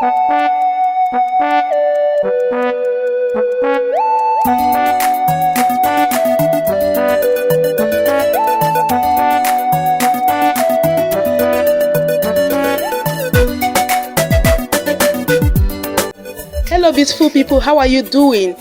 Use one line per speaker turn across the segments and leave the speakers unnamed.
Hello, beautiful people. How are you doing?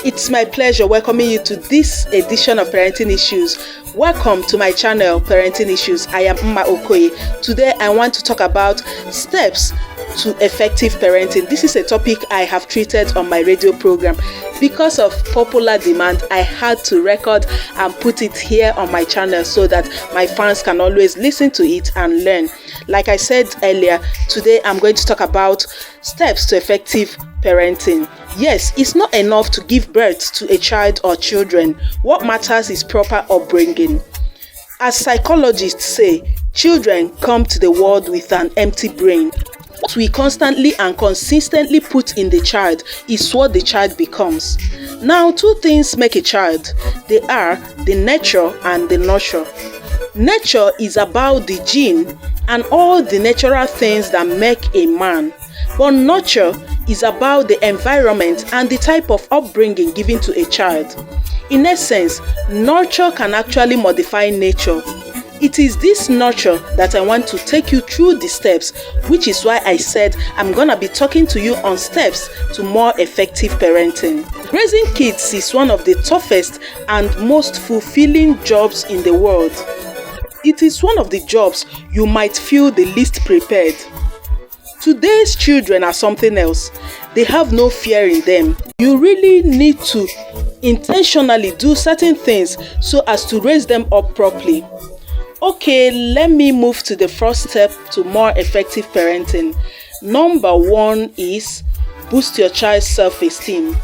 It's my pleasure welcoming you to this edition of Parenting Issues. Welcome to my channel, Parenting Issues. I am Mma Okoye. Today, I want to talk about steps to effective parenting. This is a topic I have treated on my radio program. Because of popular demand, I had to record and put it here on my channel so that my fans can always listen to it and learn. Like I said earlier, today I'm going to talk about steps to effective parenting. Yes, it's not enough to give birth to a child or children. What matters is proper upbringing. As psychologists say, children come to the world with an empty brain. What we constantly and consistently put in the child is what the child becomes. Now, two things make a child. They are the nature and the nurture. Nature is about the gene and all the natural things that make a man. But nurture is about the environment and the type of upbringing given to a child. In essence, nurture can actually modify nature. It is this nurture that I want to take you through the steps, which is why I said I'm gonna be talking to you on steps to more effective parenting. Raising kids is one of the toughest and most fulfilling jobs in the world. It is one of the jobs you might feel the least prepared. Today's children are something else. They have no fear in them. You really need to intentionally do certain things so as to raise them up properly. Okay, let me move to the first step to more effective parenting. Number one is boost your child's self-esteem.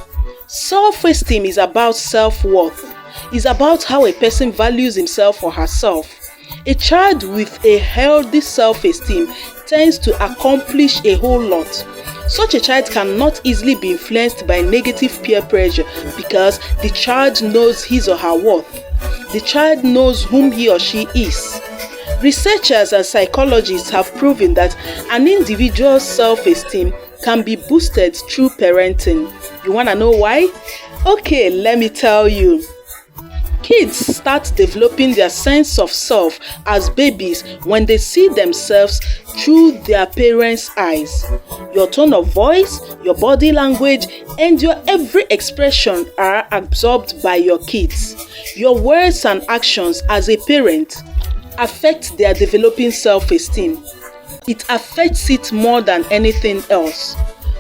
Self-esteem is about self-worth. It's about how a person values himself or herself. A child with a healthy self-esteem tends to accomplish a whole lot. Such a child cannot easily be influenced by negative peer pressure because the child knows his or her worth. The child knows whom he or she is. Researchers and psychologists have proven that an individual's self-esteem can be boosted through parenting. You want to know why? Okay, let me tell you. Kids start developing their sense of self as babies when they see themselves through their parents' eyes. Your tone of voice, your body language, and your every expression are absorbed by your kids. Your words and actions as a parent affect their developing self-esteem. It affects it more than anything else.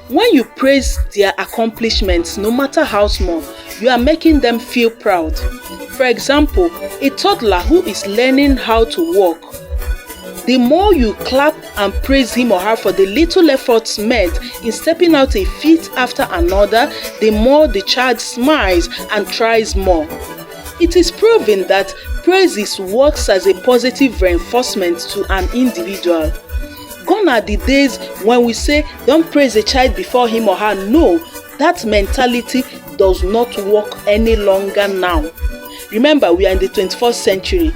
When you praise their accomplishments, no matter how small, you are making them feel proud. For example, a toddler who is learning how to walk, the more you clap and praise him or her for the little efforts made in stepping out a feet after another, the more the child smiles and tries more. It is proven that praise works as a positive reinforcement to an individual. Gone are the days when we say, don't praise a child before him or her. No, that mentality does not work any longer now. Remember, we are in the 21st century.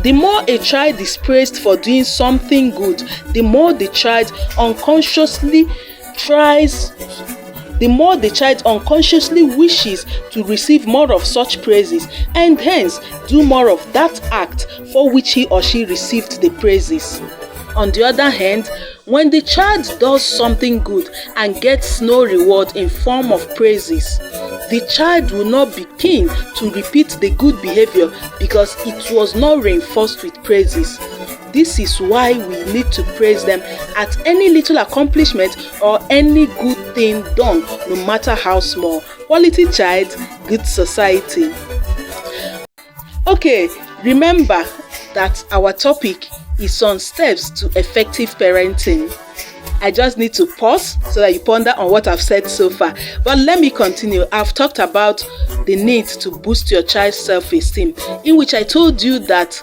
The more a child is praised for doing something good, the more the child unconsciously wishes to receive more of such praises and hence do more of that act for which he or she received the praises. On the other hand, when the child does something good and gets no reward in form of praises, the child will not be keen to repeat the good behavior because it was not reinforced with praises. This is why we need to praise them at any little accomplishment or any good thing done, no matter how small. Quality child, good society. Okay, remember that our topic is on steps to effective parenting. I just need to pause so that you ponder on what I've said so far. But let me continue. I've talked about the need to boost your child's self-esteem, in which I told you that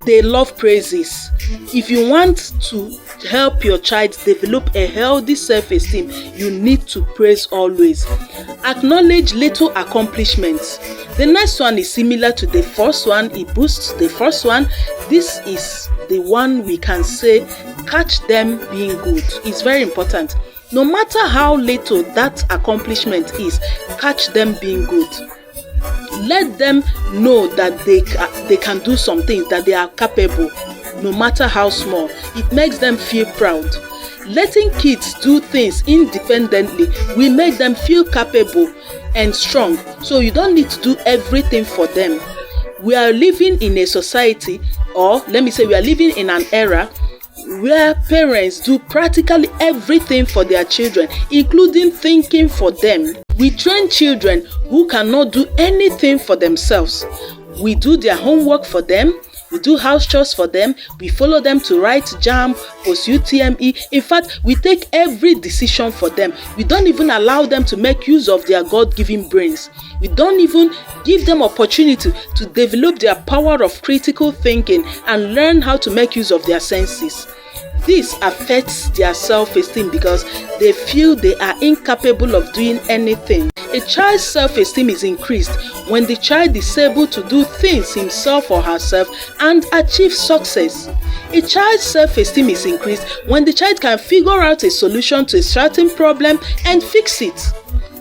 they love praises. If you want to help your child develop a healthy self-esteem, you need to praise always. Acknowledge little accomplishments. The next one is similar to the first one. It boosts the first one. This is the one we can say catch them being good. It's very important. No matter how little that accomplishment is, catch them being good. Let them know that they can do some things, that they are capable, no matter how small. It makes them feel proud. Letting kids do things independently will make them feel capable and strong. So you don't need to do everything for them. We are living in a society, or let me say we are living in an era where parents do practically everything for their children, including thinking for them. We train children who cannot do anything for themselves. We do their homework for them. We do house chores for them. We follow them to write JAMB, post UTME. In fact, we take every decision for them. We don't even allow them to make use of their God-given brains. We don't even give them opportunity to develop their power of critical thinking and learn how to make use of their senses. This affects their self-esteem because they feel they are incapable of doing anything. A child's self-esteem is increased when the child is able to do things himself or herself and achieve success. A child's self-esteem is increased when the child can figure out a solution to a certain problem and fix it.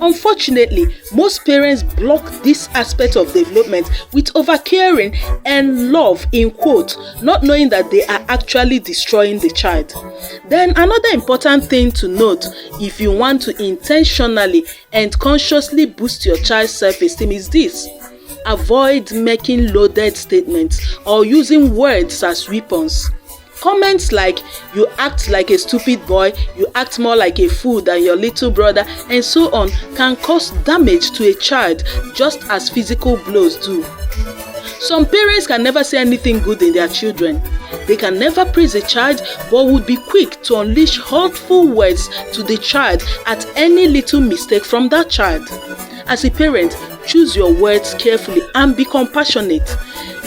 Unfortunately, most parents block this aspect of development with overcaring and love in quote, not knowing that they are actually destroying the child. Then another important thing to note if you want to intentionally and consciously boost your child's self-esteem is this. Avoid making loaded statements or using words as weapons. Comments like, "You act like a stupid boy," "You act more like a fool than your little brother," and so on can cause damage to a child just as physical blows do. Some parents can never say anything good in their children. They can never praise a child but would be quick to unleash hurtful words to the child at any little mistake from that child. As a parent, choose your words carefully and be compassionate.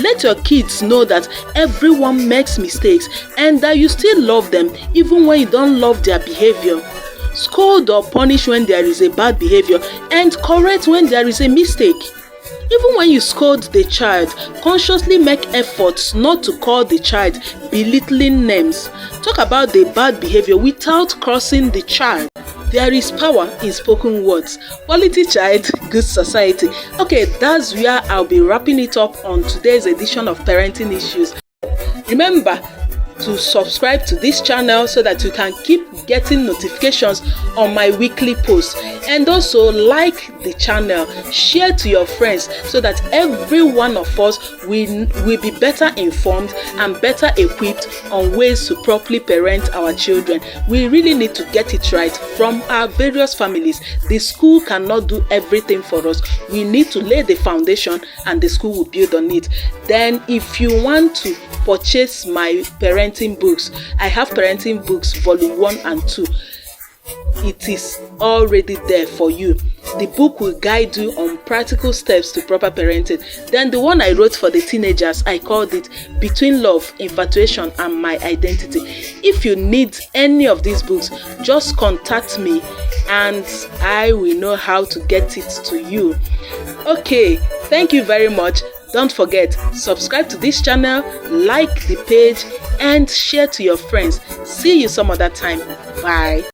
Let your kids know that everyone makes mistakes and that you still love them even when you don't love their behavior. Scold or punish when there is a bad behavior and correct when there is a mistake. Even when you scold the child, consciously make efforts not to call the child belittling names. Talk about the bad behavior without cursing the child. There is power in spoken words. Quality child, good society. Okay, that's where I'll be wrapping it up on today's edition of Parenting Issues. Remember to subscribe to this channel so that you can keep getting notifications on my weekly posts, and also like the channel, share to your friends so that every one of us will be better informed and better equipped on ways to properly parent our children. We really need to get it right from our various families. The school cannot do everything for us. We need to lay the foundation and the school will build on it. Then if you want to purchase my parenting books, I have parenting books volume 1 and 2. It is already there for you. The book will guide you on practical steps to proper parenting. Then the one I wrote for the teenagers, I called it Between Love, Infatuation and My Identity. If you need any of these books, just contact me and I will know how to get it to you. Okay, thank you very much. Don't forget, subscribe to this channel, like the page and share to your friends. See you some other time. Bye.